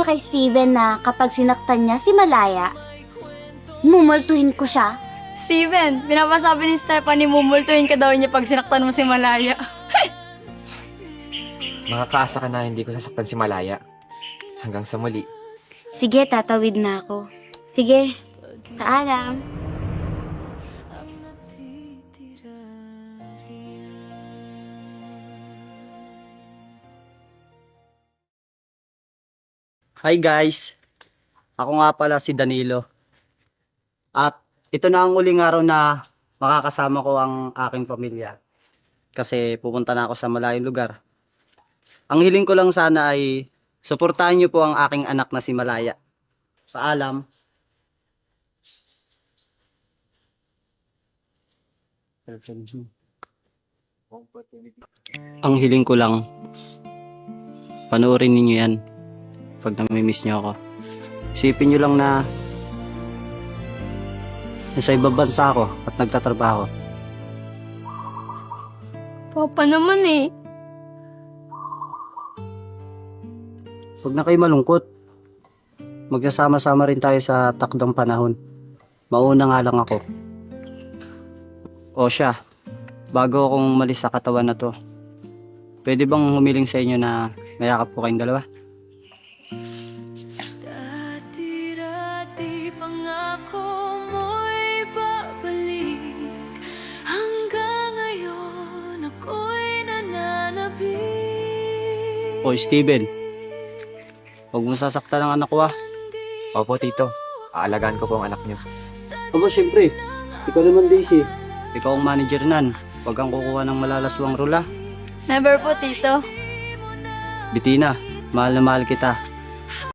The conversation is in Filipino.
niyo kay Steven na kapag sinaktan niya si Malaya, mumultuhin ko siya? Steven, pinapasabi ni Stephanie mumultuhin ka daw niya pag sinaktan mo si Malaya. Makakaasa ka na hindi ko sasaktan si Malaya. Hanggang sa muli. Sige, tatawid na ako. Sige, paalam. Hi guys! Ako nga pala si Danilo. At ito na ang uling araw na makakasama ko ang aking pamilya. Kasi pupunta na ako sa malayong lugar. Ang hiling ko lang sana ay suportahan niyo po ang aking anak na si Malaya. Paalam. Ang hiling ko lang, panoorin ninyo yan pag namimiss nyo ako. Isipin nyo lang na nasa ibang bansa ako at nagtatrabaho. Papa naman eh. Huwag na kayo malungkot. Magkasama-sama rin tayo sa takdang panahon. Mauna nga lang ako. O siya, bago akong umalis sa katawan na to, pwede bang humiling sa inyo na mayakap ko kayong dalawa? Dati-dati pangako mo'y babalik. Hanggang ngayon ako'y nananabik. O Steven, huwag mo sasaktan ang anak ko ah. Opo, tito. Aalagaan ko po ang anak niyo. Aba, syempre. Ikaw naman, Daisy. Ikaw ang manager nan. Huwag kang kukuha ng malalaswang rula. Never po, tito. Bitina, mahal na mahal kita.